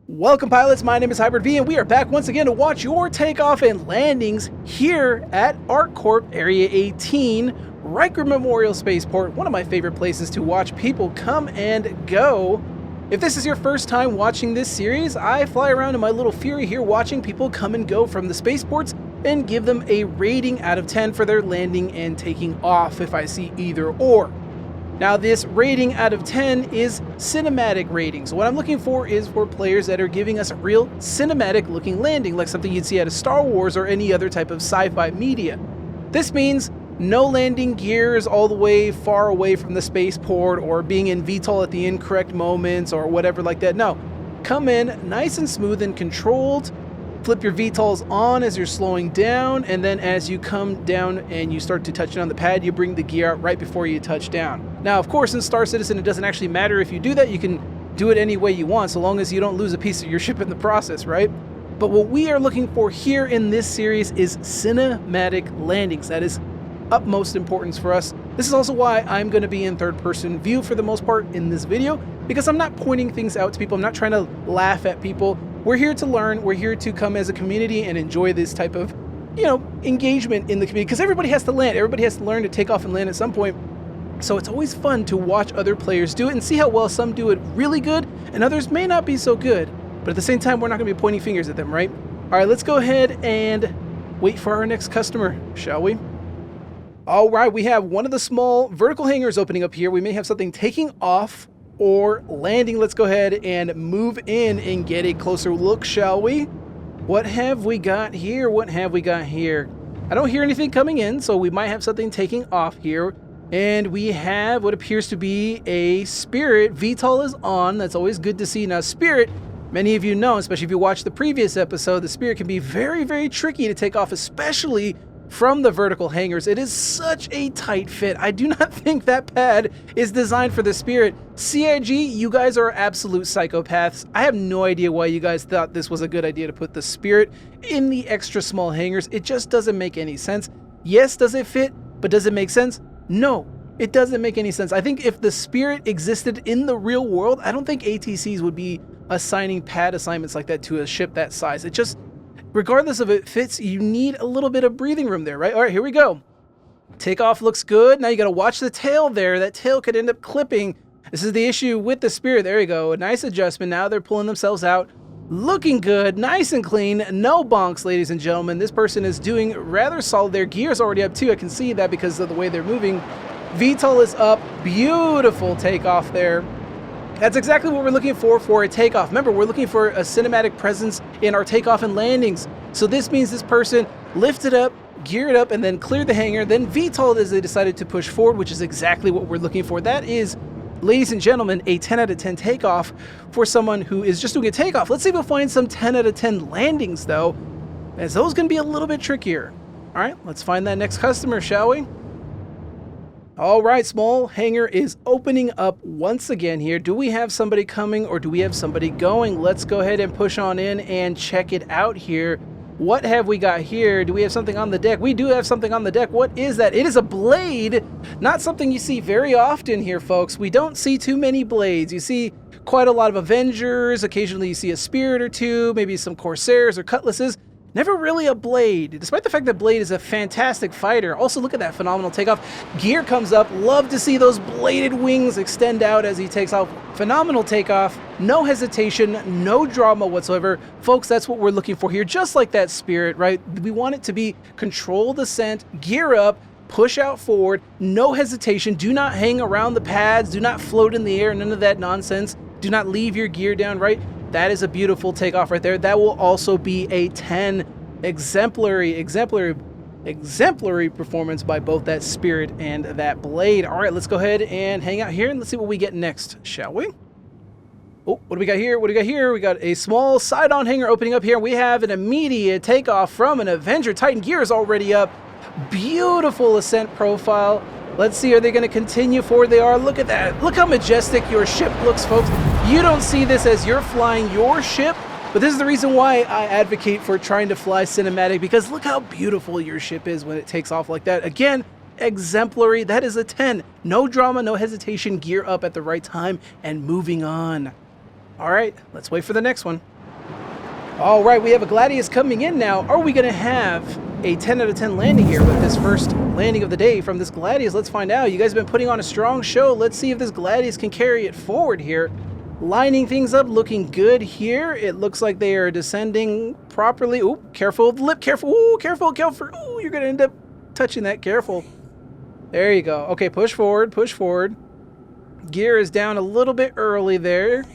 Welcome pilots, my name is Hybrid V and we are back once again to watch your takeoff and landings here at ArcCorp Area 18, Riker Memorial Spaceport, one of my favorite places to watch people come and go. If this is your first time watching this series, I fly around in my little Fury here watching people come and go from the spaceports and give them a rating out of 10 for their landing and taking off if I see either or. Now this rating out of 10 is cinematic rating. So what I'm looking for is for players that are giving us a real cinematic looking landing, like something you'd see out of Star Wars or any other type of sci-fi media. This means no landing gears all the way far away from the spaceport or being in VTOL at the incorrect moments or whatever like that. No, come in nice and smooth and controlled. Flip your VTOLs on as you're slowing down, and then as you come down and you start to touch down the pad, you bring the gear out right before you touch down. Now, of course, in Star Citizen, it doesn't actually matter if you do that. You can do it any way you want, so long as you don't lose a piece of your ship in the process, right? But what we are looking for here in this series is cinematic landings. That is utmost importance for us. This is also why I'm going to be in third-person view for the most part in this video, because I'm not pointing things out to people. I'm not trying to laugh at people. We're here to learn. We're here to come as a community and enjoy this type of, engagement in the community, because everybody has to land. Everybody has to learn to take off and land at some point. So it's always fun to watch other players do it and see how well some do it really good and others may not be so good. But at the same time, we're not going to be pointing fingers at them, right? All right, let's go ahead and wait for our next customer, shall we? All right, we have one of the small vertical hangars opening up here. We may have something taking off or landing. Let's go ahead and move in and get a closer look, shall we? What have we got here? What have we got here? I don't hear anything coming in, so we might have something taking off here. And we have what appears to be a Spirit. VTOL is on. That's always good to see. Now, Spirit, many of you know, especially if you watched the previous episode, the Spirit can be very, very tricky to take off, especially from the vertical hangars. It is such a tight fit. I do not think that pad is designed for the Spirit. CIG, you guys are absolute psychopaths. I have no idea why you guys thought this was a good idea to put the Spirit in the extra small hangars. It just doesn't make any sense. Yes, does it fit? But does it make sense? No, it doesn't make any sense. I think if the Spirit existed in the real world, I don't think ATCs would be assigning pad assignments like that to a ship that size. It just, regardless of it fits, you need a little bit of breathing room there, right? All right, here we go. Takeoff looks good. Now you got to watch the tail there. That tail could end up clipping. This is the issue with the Spirit. There you go. A nice adjustment. Now they're pulling themselves out. Looking good, nice and clean, no bonks, ladies and gentlemen. This person is doing rather solid. Their gear's already up too. I can see that because of the way they're moving. VTOL is up. Beautiful takeoff there. That's exactly what we're looking for a takeoff. Remember, we're looking for a cinematic presence in our takeoff and landings. So this means this person lifted up, geared up, and then cleared the hangar. Then VTOL as they decided to push forward, which is exactly what we're looking for. That is, ladies and gentlemen, a 10 out of 10 takeoff for someone who is just doing a takeoff. Let's see if we'll find some 10 out of 10 landings, though, as those can be a little bit trickier. All right, let's find that next customer, shall we? All right, small hangar is opening up once again here. Do we have somebody coming or do we have somebody going? Let's go ahead and push on in and check it out here. What have we got here? Do we have something on the deck? We do have something on the deck. What is that? It is a blade. Not something you see very often here, folks. We don't see too many blades. You see quite a lot of Avengers. Occasionally you see a Spirit or two, maybe some Corsairs or Cutlasses. Never really a Blade, despite the fact that Blade is a fantastic fighter. Also, look at that phenomenal takeoff. Gear comes up. Love to see those bladed wings extend out as he takes off. Phenomenal takeoff. No hesitation, no drama whatsoever. Folks, that's what we're looking for here. Just like that Spirit, right? We want it to be controlled ascent, gear up, push out forward, no hesitation. Do not hang around the pads. Do not float in the air. None of that nonsense. Do not leave your gear down, right? That is a beautiful takeoff right there. That will also be a 10. Exemplary performance by both that Spirit and that Blade. All right, let's go ahead and hang out here and let's see what we get next, shall we? Oh, what do we got here? What do we got here? We got a small side-on hangar opening up here. We have an immediate takeoff from an Avenger. Titan gear is already up. Beautiful ascent profile. Let's see, are they going to continue forward? They are. Look at that. Look how majestic your ship looks, folks. You don't see this as you're flying your ship, but this is the reason why I advocate for trying to fly cinematic, because look how beautiful your ship is when it takes off like that. Again, exemplary. That is a 10. No drama, no hesitation, gear up at the right time, and moving on. All right, let's wait for the next one. All right, we have a Gladius coming in now. Are we going to have a 10 out of 10 landing here with this first landing of the day from this Gladius? Let's find out. You guys have been putting on a strong show. Let's see if this Gladius can carry it forward here. Lining things up, looking good here. It looks like they are descending properly. Ooh, careful of the lip, careful. Ooh, careful, careful. Ooh, you're going to end up touching that, careful. There you go. Okay, push forward, push forward. Gear is down a little bit early there.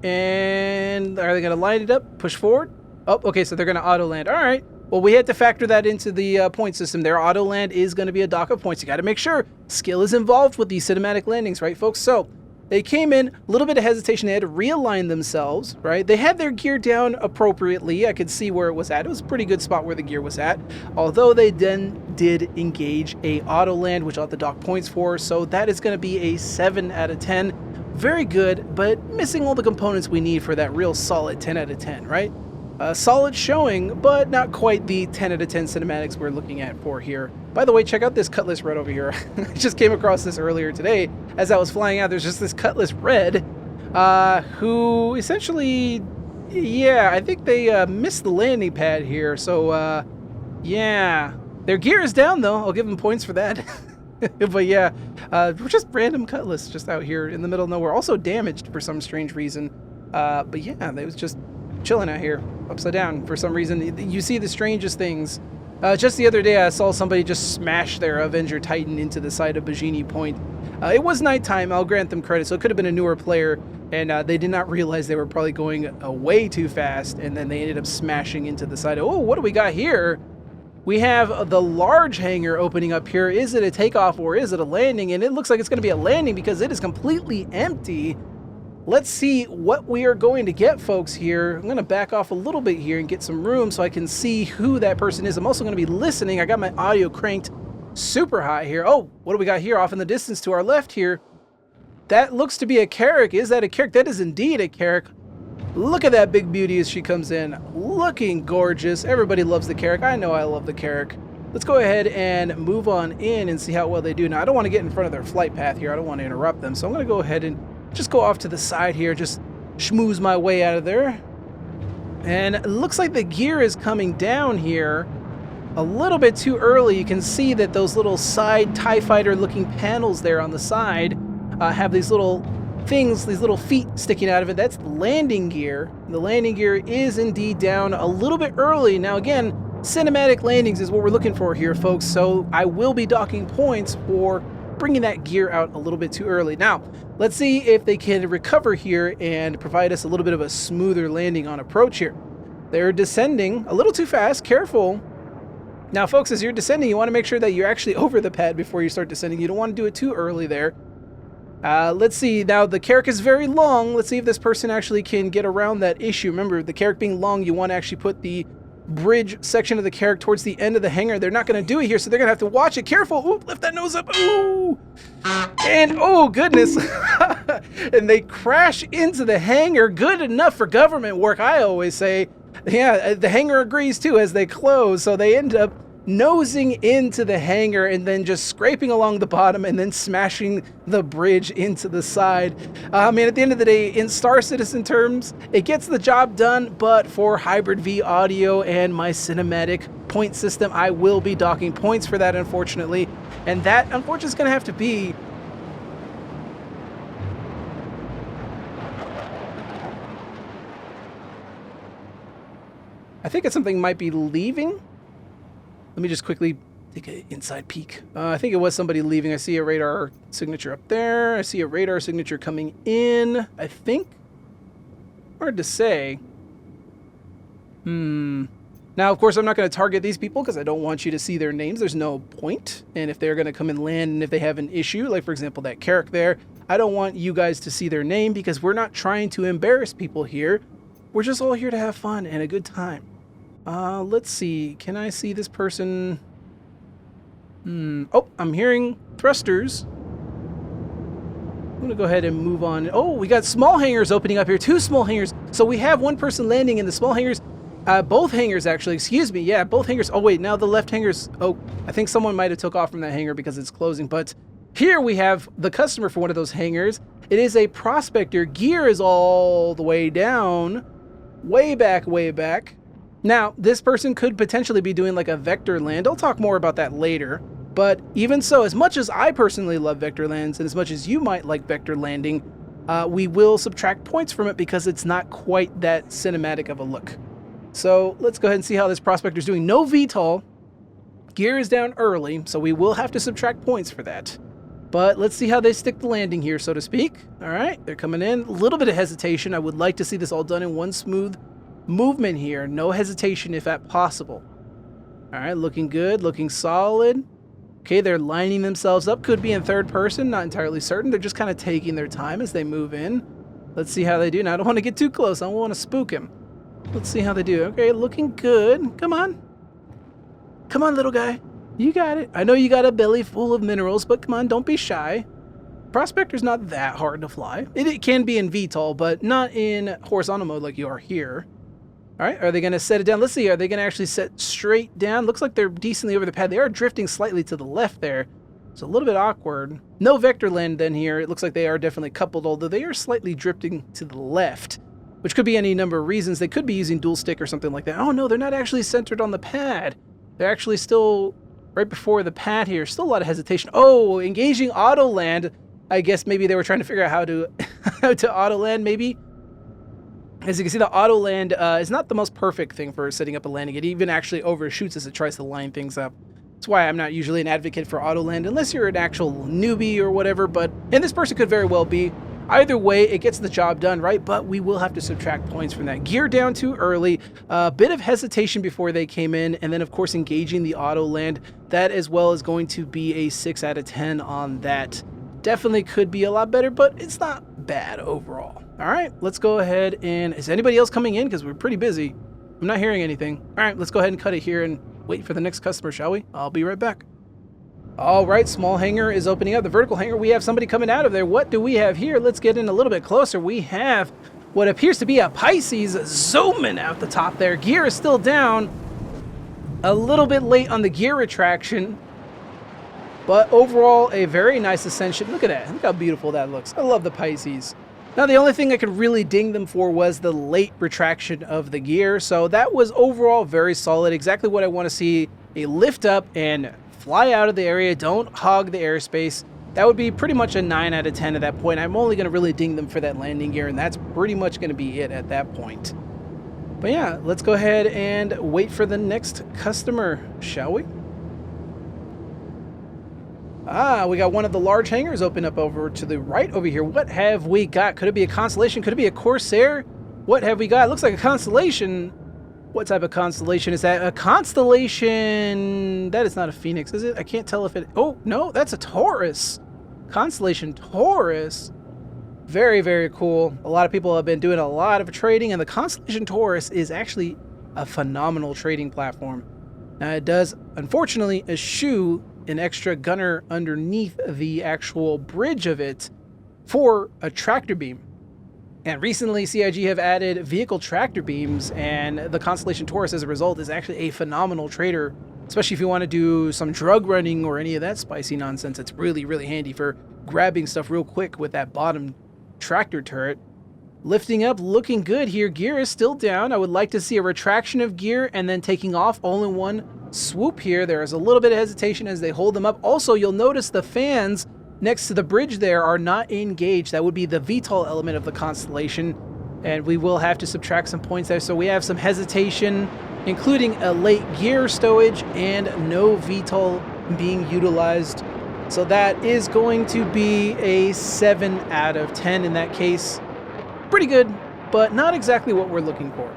And are they going to line it up? Push forward? Oh, okay, so they're going to auto land. All right. Well, we had to factor that into the point system. Their auto land is going to be a dock of points. You got to make sure skill is involved with these cinematic landings, right, folks? So they came in, a little bit of hesitation. They had to realign themselves, right? They had their gear down appropriately. I could see where it was at. It was a pretty good spot where the gear was at. Although they then did engage a auto land, which I'll have to dock points for. So that is going to be a 7 out of 10. Very good, but missing all the components we need for that real solid 10 out of 10, right? Solid showing, but not quite the 10 out of 10 cinematics we're looking at for here. By the way, check out this Cutlass Red over here. I just came across this earlier today. As I was flying out, there's just this Cutlass Red, who essentially, yeah, I think they missed the landing pad here. So, yeah. Their gear is down, though. I'll give them points for that. But yeah, we're just random Cutlass just out here in the middle of nowhere. Also damaged for some strange reason. But yeah, they was just chilling out here, upside down for some reason. You see the strangest things. Just the other day, I saw somebody just smash their Avenger Titan into the side of Bajini Point. It was nighttime, I'll grant them credit, so it could have been a newer player, and they did not realize they were probably going way too fast, and then they ended up smashing into the side of, oh, what do we got here? We have the large hangar opening up here. Is it a takeoff or is it a landing? And it looks like it's going to be a landing because it is completely empty. Let's see what we are going to get, folks, here. I'm going to back off a little bit here and get some room so I can see who that person is. I'm also going to be listening. I got my audio cranked super high here. Oh, what do we got here off in the distance to our left here? That looks to be a Carrack. Is that a Carrack? That is indeed a Carrack. Look at that big beauty as she comes in. Looking gorgeous. Everybody loves the Carrack. I know I love the Carrack. Let's go ahead and move on in and see how well they do. Now, I don't want to get in front of their flight path here. I don't want to interrupt them. So I'm going to go ahead and just go off to the side here. Just schmooze my way out of there. And it looks like the gear is coming down here a little bit too early. You can see that those little side TIE Fighter looking panels there on the side have these little things, these little feet sticking out of it. That's landing gear. The landing gear is indeed down a little bit early. Now again, cinematic landings is what we're looking for here, folks, so I will be docking points for bringing that gear out a little bit too early. Now, let's see if they can recover here and provide us a little bit of a smoother landing on approach here. They're descending a little too fast. Careful. Now, folks, as you're descending, you want to make sure that you're actually over the pad before you start descending. You don't want to do it too early there. Let's see. Now, the Carrack is very long. Let's see if this person actually can get around that issue. Remember, the Carrack being long, you want to actually put the bridge section of the Carrack towards the end of the hangar. They're not going to do it here, so they're going to have to watch it. Careful. Ooh, lift that nose up. Ooh. And, oh, goodness. And they crash into the hangar. Good enough for government work, I always say. Yeah, the hangar agrees, too, as they close. So they end up nosing into the hangar and then just scraping along the bottom and then smashing the bridge into the side. I mean, at the end of the day, in Star Citizen terms, it gets the job done, but for Hybrid V audio and my cinematic point system, I will be docking points for that, unfortunately. And that, unfortunately, is going to have to be I think it's something might be leaving. Let me just quickly take an inside peek. I think it was somebody leaving. I see a radar signature up there. I see a radar signature coming in, I think. Hard to say. Now, of course, I'm not going to target these people because I don't want you to see their names. There's no point. And if they're going to come and land and if they have an issue, like, for example, that Carrack there, I don't want you guys to see their name because we're not trying to embarrass people here. We're just all here to have fun and a good time. Let's see. Can I see this person? Oh, I'm hearing thrusters. I'm going to go ahead and move on. Oh, we got small hangars opening up here. 2 small hangars. So we have one person landing in the small hangars. Both hangars, actually. Excuse me. Yeah, both hangars. Oh, wait. Now the left hangars. Oh, I think someone might have took off from that hangar because it's closing. But here we have the customer for one of those hangars. It is a prospector. Gear is all the way down. Way back, way back. Now, this person could potentially be doing like a vector land. I'll talk more about that later. But even so, as much as I personally love vector lands, and as much as you might like vector landing, we will subtract points from it because it's not quite that cinematic of a look. So let's go ahead and see how this prospector's doing. No VTOL. Gear is down early, so we will have to subtract points for that. But let's see how they stick the landing here, so to speak. All right, they're coming in. A little bit of hesitation. I would like to see this all done in one smooth movement here. No hesitation if at possible. All right, looking good, looking solid. Okay, they're lining themselves up. Could be in third person, not entirely certain. They're just kind of taking their time as they move in. Let's see how they do. Now, I don't want to get too close. I don't want to spook him. Let's see how they do. Okay, looking good. Come on. Come on, little guy. You got it. I know you got a belly full of minerals, but come on, don't be shy. Prospector's not that hard to fly. It can be in VTOL, but not in horizontal mode like you are here. All right, are they going to set it down? Let's see. Are they going to actually set straight down? Looks like they're decently over the pad. They are drifting slightly to the left there. It's a little bit awkward. No vector land then here. It looks like they are definitely coupled, although they are slightly drifting to the left, which could be any number of reasons. They could be using dual stick or something like that. Oh, no, they're not actually centered on the pad. They're actually still right before the pad here. Still a lot of hesitation. Oh, engaging auto land. I guess maybe they were trying to figure out how to, how to auto land, maybe. As you can see, the auto land is not the most perfect thing for setting up a landing. It even actually overshoots as it tries to line things up. That's why I'm not usually an advocate for auto land unless you're an actual newbie or whatever. And this person could very well be. Either way, it gets the job done, right? But we will have to subtract points from that. Gear down too early, a bit of hesitation before they came in, and then of course engaging the auto land. That as well is going to be a 6 out of 10 on that. Definitely could be a lot better, but it's not bad overall. All right, let's go ahead and... Is anybody else coming in? Because we're pretty busy. I'm not hearing anything. All right, let's go ahead and cut it here and wait for the next customer, shall we? I'll be right back. All right, small hangar is opening up. The vertical hangar, we have somebody coming out of there. What do we have here? Let's get in a little bit closer. We have what appears to be a Pisces zooming out the top there. Gear is still down. A little bit late on the gear retraction. But overall, a very nice ascension. Look at that. Look how beautiful that looks. I love the Pisces. Now, the only thing I could really ding them for was the late retraction of the gear. So that was overall very solid. Exactly what I want to see. A lift up and fly out of the area. Don't hog the airspace. That would be pretty much a 9 out of 10 at that point. I'm only going to really ding them for that landing gear, and that's pretty much going to be it at that point. But yeah, let's go ahead and wait for the next customer, shall we? Ah, we got one of the large hangars open up over to the right over here. What have we got? Could it be a Constellation? Could it be a Corsair? What have we got? It looks like a Constellation. What type of constellation is that? A constellation... That is not a Phoenix, is it? I can't tell if it... Oh, no, that's a Taurus. Constellation Taurus. Very, very cool. A lot of people have been doing a lot of trading, and the Constellation Taurus is actually a phenomenal trading platform. Now, it does, unfortunately, eschew an extra gunner underneath the actual bridge of it for a tractor beam. And recently, CIG have added vehicle tractor beams, and the Constellation Taurus, as a result, is actually a phenomenal trader, especially if you want to do some drug running or any of that spicy nonsense. It's really, really handy for grabbing stuff real quick with that bottom tractor turret. Lifting up, looking good here. Gear is still down. I would like to see a retraction of gear and then taking off all in one swoop here. There is a little bit of hesitation as they hold them up. Also, you'll notice the fans next to the bridge there are not engaged. That would be the VTOL element of the Constellation, and we will have to subtract some points there. So we have some hesitation, including a late gear stowage and no VTOL being utilized. So that is going to be a 7 out of 10 in that case. Pretty good, but not exactly what we're looking for.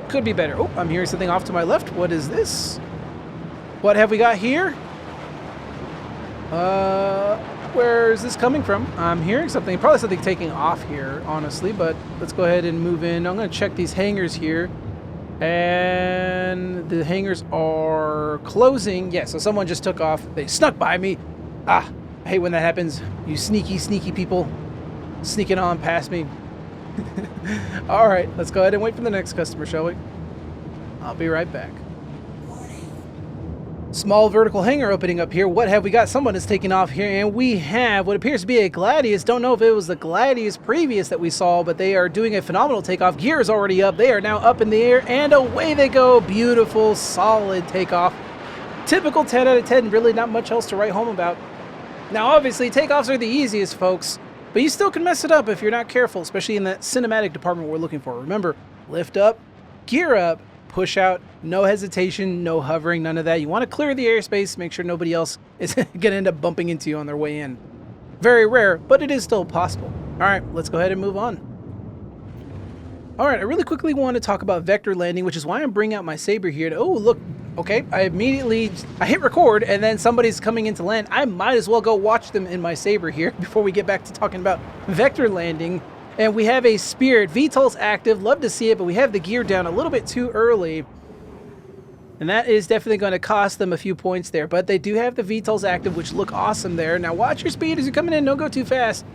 Could be better. Oh, I'm hearing something off to my left. What is this? What have we got here? Where is this coming from? I'm hearing something, probably something taking off here, honestly, but let's go ahead and move in. I'm going to check these hangars here, and the hangars are closing. Yeah, so someone just took off. They snuck by me. Ah, I hate when that happens. You sneaky, sneaky people sneaking on past me. All right, let's go ahead and wait for the next customer, shall we? I'll be right back. Small vertical hangar opening up here. What have we got? Someone is taking off here, and we have what appears to be a Gladius. Don't know if it was the Gladius previous that we saw, but they are doing a phenomenal takeoff. Gear is already up. They are now up in the air, and away they go. Beautiful, solid takeoff. Typical 10 out of 10. Really not much else to write home about. Now, obviously, takeoffs are the easiest, folks, but you still can mess it up if you're not careful, especially in that cinematic department we're looking for. Remember, lift up, gear up, push out, no hesitation, no hovering, none of that. You want to clear the airspace, make sure nobody else is going to end up bumping into you on their way in. Very rare, but it is still possible. All right, let's go ahead and move on. All right, I really quickly want to talk about vector landing, which is why I'm bringing out my saber here. Oh, look, okay, I hit record, and then somebody's coming in to land. I might as well go watch them in my saber here before we get back to talking about vector landing. And we have a Spirit. VTOL's active. Love to see it, but we have the gear down a little bit too early. And that is definitely going to cost them a few points there. But they do have the VTOLs active, which look awesome there. Now watch your speed as you're coming in. Don't go too fast.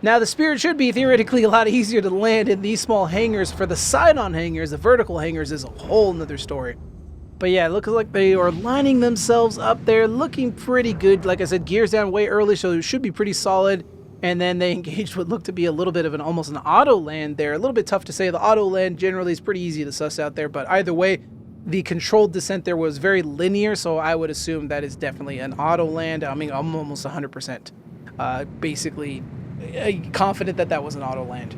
Now the Spirit should be theoretically a lot easier to land in these small hangars. For the side-on hangars, the vertical hangars is a whole nother story. But yeah, it looks like they are lining themselves up there. Looking pretty good. Like I said, gears down way early, so it should be pretty solid. And then they engaged what looked to be a little bit of almost an auto land there. A little bit tough to say. The auto land generally is pretty easy to suss out there, but either way, the controlled descent there was very linear, so I would assume that is definitely an auto land. I mean, I'm almost 100% basically confident that that was an auto land.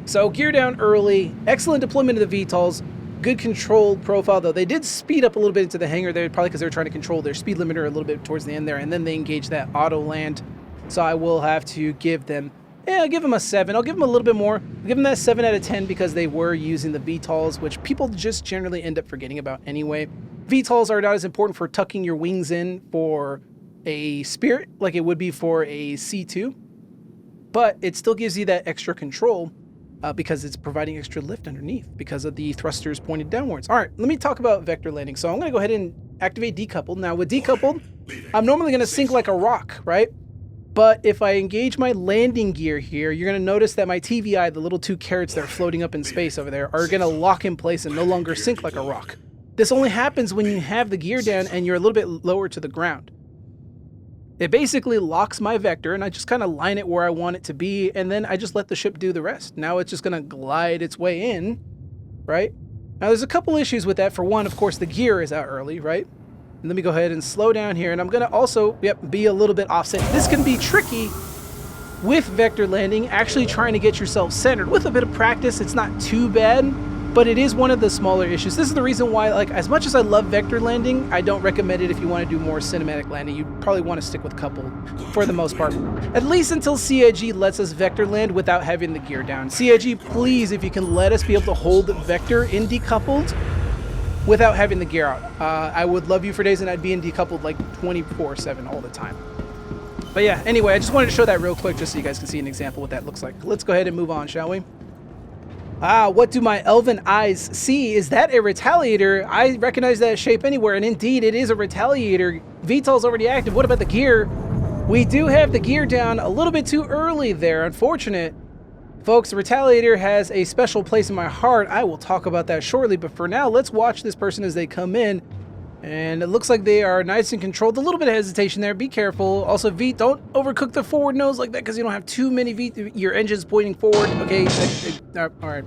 So gear down early, excellent deployment of the VTOLs, good control profile, though. They did speed up a little bit into the hangar there, probably because they were trying to control their speed limiter a little bit towards the end there, and then they engaged that auto land. So I will have to give them, I'll give them a 7. I'll give them a little bit more. I'll give them that 7 out of 10 because they were using the VTOLs, which people just generally end up forgetting about anyway. VTOLs are not as important for tucking your wings in for a Spirit like it would be for a C2, but it still gives you that extra control because it's providing extra lift underneath because of the thrusters pointed downwards. All right, let me talk about vector landing. So I'm going to go ahead and activate decoupled. Now with decoupled, I'm normally going to sink like a rock, right? But if I engage my landing gear here, you're going to notice that my TVI, the little 2 carrots that are floating up in space over there, are going to lock in place and no longer sink like a rock. This only happens when you have the gear down and you're a little bit lower to the ground. It basically locks my vector, and I just kind of line it where I want it to be, and then I just let the ship do the rest. Now it's just going to glide its way in, right? Now there's a couple issues with that. For one, of course, the gear is out early, right? Let me go ahead and slow down here, and I'm going to also, be a little bit offset. This can be tricky with vector landing, actually trying to get yourself centered. With a bit of practice, it's not too bad, but it is one of the smaller issues. This is the reason why, like, as much as I love vector landing, I don't recommend it if you want to do more cinematic landing. You probably want to stick with coupled for the most part. At least until CIG lets us vector land without having the gear down. CIG, please, if you can let us be able to hold vector in decoupled without having the gear out. I would love you for days, and I'd be in decoupled like 24/7 all the time. But yeah, anyway, I just wanted to show that real quick just so you guys can see an example of what that looks like. Let's go ahead and move on, shall we? What do my elven eyes see? Is that a Retaliator? I recognize that shape anywhere, and indeed it is a Retaliator. VTOL's already active. What about the gear? We do have the gear down a little bit too early there. Unfortunate. Folks, the Retaliator has a special place in my heart. I will talk about that shortly, but for now, let's watch this person as they come in. And it looks like they are nice and controlled. A little bit of hesitation there. Be careful. Also, don't overcook the forward nose like that because you don't have too many your engines pointing forward. Okay, all right.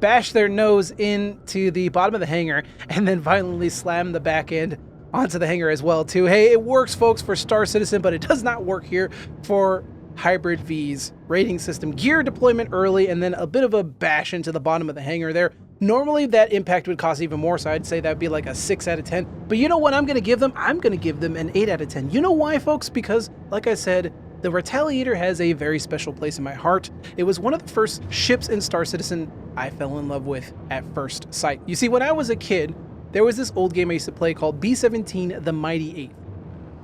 Bash their nose into the bottom of the hangar and then violently slam the back end onto the hangar as well, too. Hey, it works, folks, for Star Citizen, but it does not work here for Hybrid V's rating system. Gear deployment early and then a bit of a bash into the bottom of the hangar there. Normally that impact would cost even more, so I'd say that'd be like a 6 out of 10. But you know what I'm going to give them? I'm going to give them an 8 out of 10. You know why, folks? Because, like I said, the Retaliator has a very special place in my heart. It was one of the first ships in Star Citizen I fell in love with at first sight. You see, when I was a kid, there was this old game I used to play called B-17 The Mighty Eighth,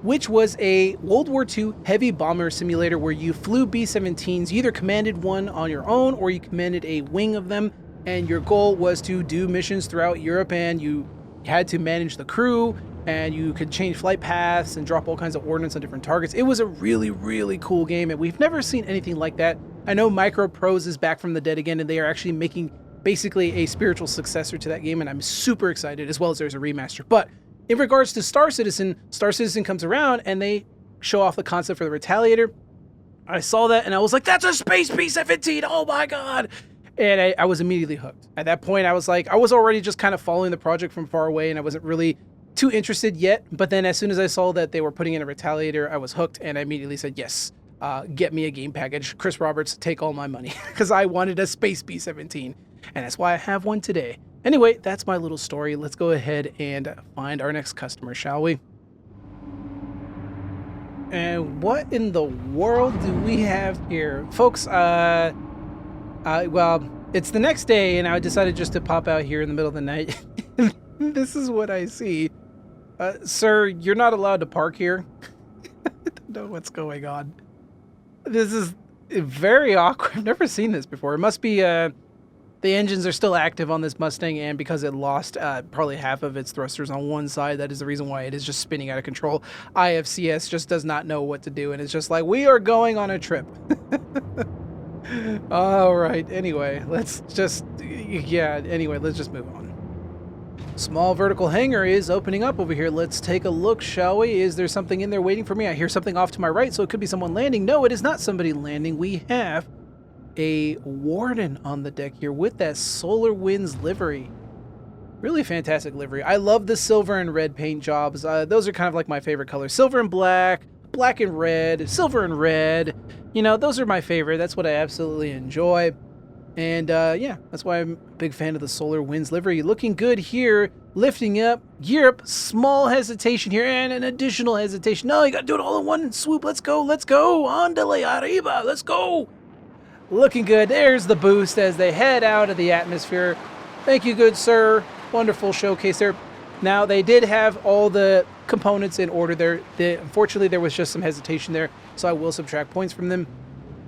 which was a World War II heavy bomber simulator where you flew B-17s. You either commanded one on your own or you commanded a wing of them, and your goal was to do missions throughout Europe, and you had to manage the crew, and you could change flight paths and drop all kinds of ordnance on different targets. It was a really, really cool game, and we've never seen anything like that. I know Microprose is back from the dead again, and they are actually making basically a spiritual successor to that game, and I'm super excited, as well as there's a remaster. But In regards to Star Citizen comes around and they show off the concept for the Retaliator. I saw that and I was like, that's a Space B-17, oh my god! And I was immediately hooked. At that point, I was like, I was already just kind of following the project from far away and I wasn't really too interested yet. But then as soon as I saw that they were putting in a Retaliator, I was hooked and I immediately said, yes, get me a game package. Chris Roberts, take all my money. Because I wanted a Space B-17. And that's why I have one today. Anyway, that's my little story. Let's go ahead and find our next customer, shall we? And what in the world do we have here? Folks, well, it's the next day and I decided just to pop out here in the middle of the night. This is what I see. Sir, you're not allowed to park here. I don't know what's going on. This is very awkward. I've never seen this before. It must be, the engines are still active on this Mustang, and because it lost probably half of its thrusters on one side, that is the reason why it is just spinning out of control. IFCS just does not know what to do, and it's just like, we are going on a trip. All right, anyway, let's just move on. Small vertical hangar is opening up over here. Let's take a look, shall we? Is there something in there waiting for me? I hear something off to my right, so it could be someone landing. No, it is not somebody landing. We have a warden on the deck here with that Solar Winds livery. Really fantastic livery. I love the silver and red paint jobs. Those are kind of like my favorite colors. Silver and black, black and red, silver and red. You know, those are my favorite. That's what I absolutely enjoy. And yeah, that's why I'm a big fan of the Solar Winds livery. Looking good here, lifting up, gear up, small hesitation here, and an additional hesitation. No, you gotta do it all in one swoop. Let's go, andale arriba, let's go. Looking good. There's the boost as they head out of the atmosphere. Thank you, good sir. Wonderful showcase there. Now, they did have all the components in order there. Unfortunately, there was just some hesitation there, so I will subtract points from them.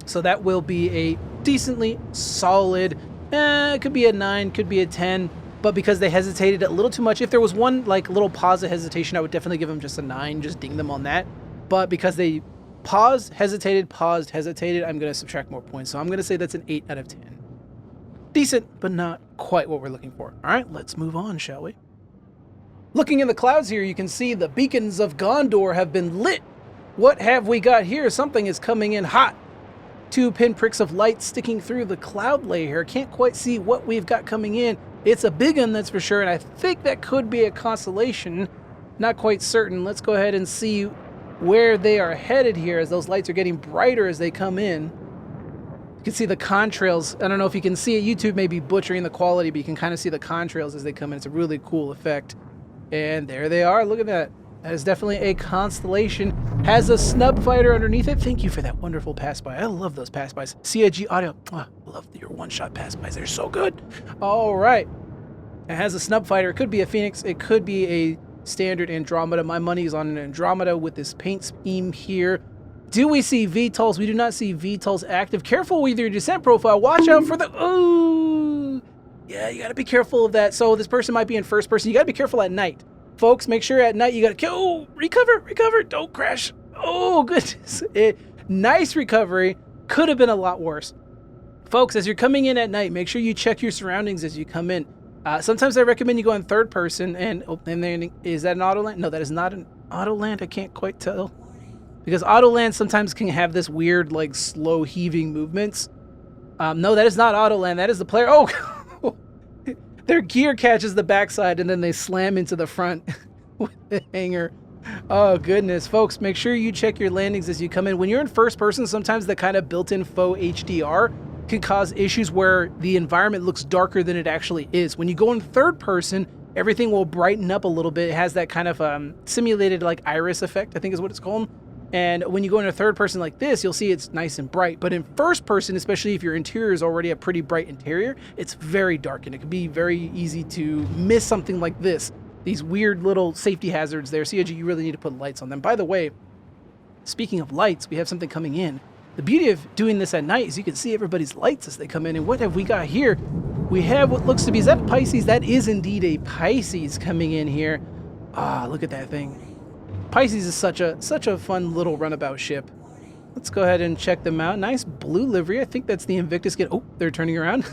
So that will be a decently solid, it could be a 9, could be a 10, but because they hesitated a little too much, if there was one like little pause of hesitation, I would definitely give them just a 9, just ding them on that. But because they paused, hesitated, I'm going to subtract more points. So I'm going to say that's an 8 out of 10. Decent, but not quite what we're looking for. All right, let's move on, shall we? Looking in the clouds here, you can see the beacons of Gondor have been lit. What have we got here? Something is coming in hot. 2 pinpricks of light sticking through the cloud layer here. Can't quite see what we've got coming in. It's a big one, that's for sure, and I think that could be a constellation. Not quite certain. Let's go ahead and see where they are headed here as those lights are getting brighter as they come in. You can see the contrails. I don't know if you can see it. YouTube may be butchering the quality, but you can kind of see the contrails as they come in. It's a really cool effect. And there they are. Look at that. That is definitely a constellation. Has a snub fighter underneath it. Thank you for that wonderful pass-by. I love those pass-bys. CIG audio. Oh, I love your one-shot pass-bys. They're so good. All right. It has a snub fighter. It could be a Phoenix. It could be a standard Andromeda. My money is on an Andromeda with this paint scheme here. Do we see VTOLs? We do not see VTOLs active. Careful with your descent profile. Watch out for the... Ooh! Yeah, you got to be careful of that. So this person might be in first person. You got to be careful at night. Folks, make sure at night you got to kill... Oh, recover. Don't crash. Oh, goodness. Nice recovery. Could have been a lot worse. Folks, as you're coming in at night, make sure you check your surroundings as you come in. Sometimes I recommend you go in third person, and then is that an auto land? No, that is not an auto land. I can't quite tell, because auto land sometimes can have this weird, like, slow heaving movements. No, that is not auto land. That is the player. Oh, their gear catches the backside, and then they slam into the front with the hanger. Oh goodness, folks! Make sure you check your landings as you come in. When you're in first person, sometimes the kind of built-in faux HDR can cause issues where the environment looks darker than it actually is. When you go in third person, everything will brighten up a little bit. It has that kind of simulated like iris effect, I think is what it's called. And when you go into third person like this, you'll see it's nice and bright. But in first person, especially if your interior is already a pretty bright interior, it's very dark and it can be very easy to miss something like this. These weird little safety hazards there. CIG, you really need to put lights on them. By the way, speaking of lights, we have something coming in. The beauty of doing this at night is you can see everybody's lights as they come in. And what have we got here? We have what looks to be, is that a Pisces? That is indeed a Pisces coming in here. Ah, look at that thing. Pisces is such a fun little runabout ship. Let's go ahead and check them out. Nice blue livery. I think that's the Invictus kit. Oh, they're turning around.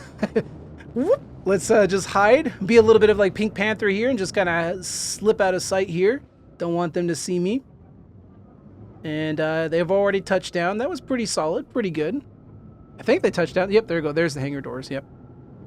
Whoop. Let's just hide, be a little bit of like Pink Panther here and just kind of slip out of sight here. Don't want them to see me. And they've already touched down. That was pretty solid, pretty good. I think they touched down. Yep, there you go. There's the hangar doors. Yep.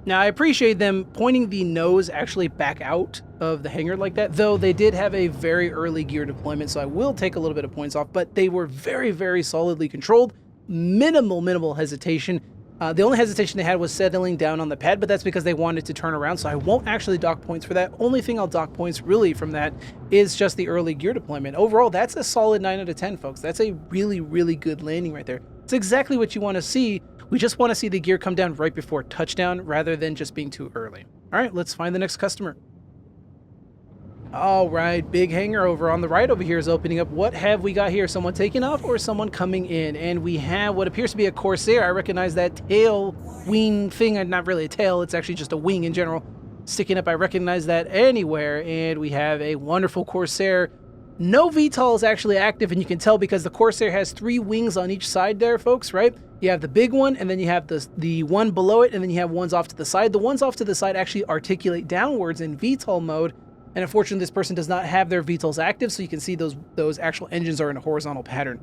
Now, I appreciate them pointing the nose actually back out of the hangar like that, though they did have a very early gear deployment, so I will take a little bit of points off, but they were very, very solidly controlled. Minimal hesitation. The only hesitation they had was settling down on the pad, but that's because they wanted to turn around, so I won't actually dock points for that. Only thing I'll dock points really from that is just the early gear deployment. Overall, that's a solid 9 out of 10, folks. That's a really, really good landing right there. It's exactly what you want to see. We just want to see the gear come down right before touchdown rather than just being too early. All right, let's find the next customer. All right, big hangar over on the right over here is opening up. What have we got here? Someone taking off or someone coming in? And we have what appears to be a Corsair. I recognize that tail wing thing. Not really a tail, it's actually just a wing in general sticking up. I recognize that anywhere. And we have a wonderful Corsair. No VTOL is actually active, and you can tell because the Corsair has 3 wings on each side there, folks, right? You have the big one, and then you have the one below it, and then you have ones off to the side. The ones off to the side actually articulate downwards in VTOL mode. And unfortunately, this person does not have their VTOLs active, so you can see those actual engines are in a horizontal pattern.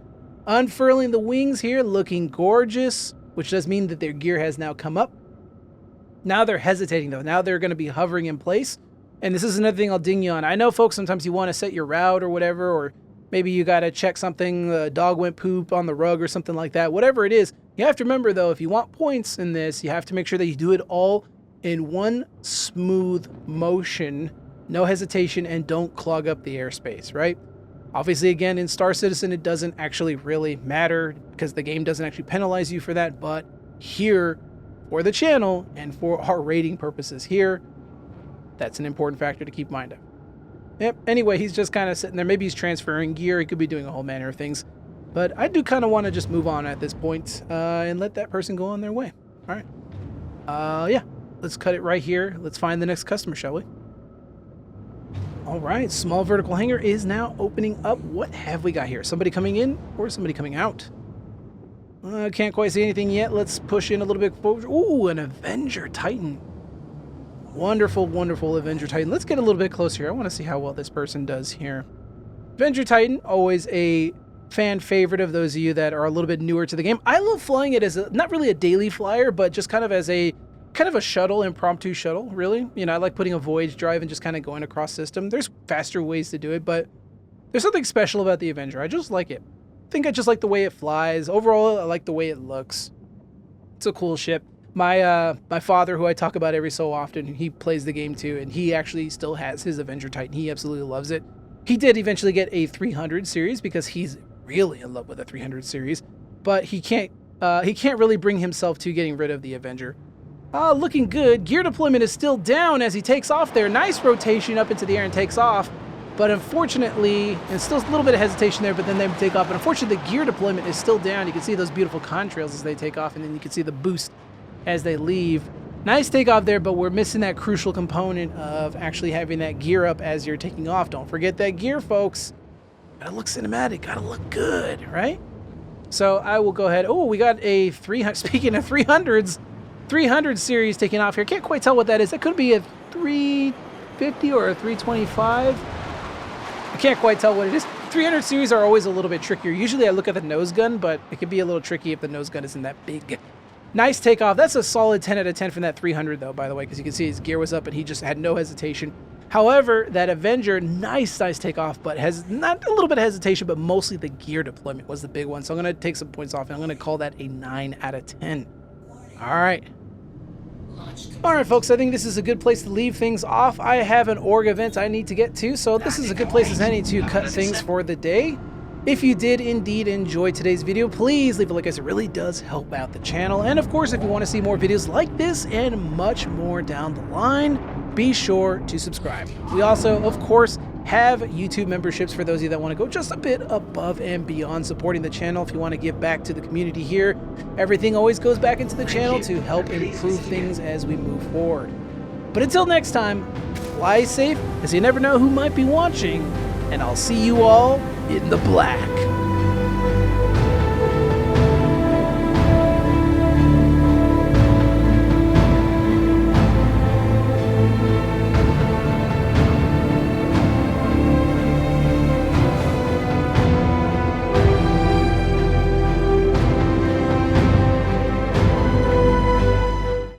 Unfurling the wings here, looking gorgeous, which does mean that their gear has now come up. Now they're hesitating, though. Now they're going to be hovering in place. And this is another thing I'll ding you on. I know, folks, sometimes you want to set your route or whatever, or maybe you got to check something, the dog went poop on the rug or something like that. Whatever it is, you have to remember, though, if you want points in this, you have to make sure that you do it all in one smooth motion. No hesitation, and don't clog up the airspace, right? Obviously, again, in Star Citizen, it doesn't actually really matter because the game doesn't actually penalize you for that. But here, for the channel and for our rating purposes here, that's an important factor to keep in mind of. Yep, anyway, he's just kind of sitting there. Maybe he's transferring gear. He could be doing a whole manner of things. But I do kind of want to just move on at this point and let that person go on their way. All right. Yeah, let's cut it right here. Let's find the next customer, shall we? All right, small vertical hangar is now opening up. What have we got here? Somebody coming in or somebody coming out? Can't quite see anything yet. Let's push in a little bit forward. Ooh, an Avenger Titan. Wonderful, wonderful Avenger Titan. Let's get a little bit closer here. I want to see how well this person does here. Avenger Titan, always a fan favorite of those of you that are a little bit newer to the game. I love flying it as not really a daily flyer, but just kind of as a shuttle, impromptu shuttle, really. You know, I like putting a voyage drive and just kind of going across system. There's faster ways to do it, but there's something special about the Avenger. I just like it. I think I just like the way it flies. Overall, I like the way it looks. It's a cool ship. My father, who I talk about every so often, he plays the game too, and he actually still has his Avenger Titan. He absolutely loves it. He did eventually get a 300 series because he's really in love with a 300 series, but he can't really bring himself to getting rid of the Avenger. Looking good. Gear deployment is still down as he takes off there. Nice rotation up into the air and takes off. But unfortunately, and still a little bit of hesitation there, but then they take off. But unfortunately, the gear deployment is still down. You can see those beautiful contrails as they take off, and then you can see the boost as they leave. Nice takeoff there, but we're missing that crucial component of actually having that gear up as you're taking off. Don't forget that gear, folks. Gotta look cinematic. Gotta look good, right? So I will go ahead. Oh, we got a 300. Speaking of 300s, 300 series taking off here. Can't quite tell what that is. That could be a 350 or a 325. I can't quite tell what it is. 300 series are always a little bit trickier. Usually I look at the nose gun, but it could be a little tricky if the nose gun isn't that big. Nice takeoff. That's a solid 10 out of 10 from that 300 though, by the way, because you can see his gear was up and he just had no hesitation. However, that Avenger, nice takeoff, but has not a little bit of hesitation, but mostly the gear deployment was the big one. So I'm going to take some points off and I'm going to call that a 9 out of 10. All right. All right, folks, I think this is a good place to leave things off. I have an org event I need to get to, so this is a good place as any to cut things for the day. If you did indeed enjoy today's video, please leave a like, as it really does help out the channel. And of course, if you want to see more videos like this and much more down the line, be sure to subscribe. We also, of course, have YouTube memberships for those of you that want to go just a bit above and beyond supporting the channel. If you want to give back to the community here, everything always goes back into the channel to help improve things as we move forward. But until next time, fly safe, as you never know who might be watching, and I'll see you all in the black.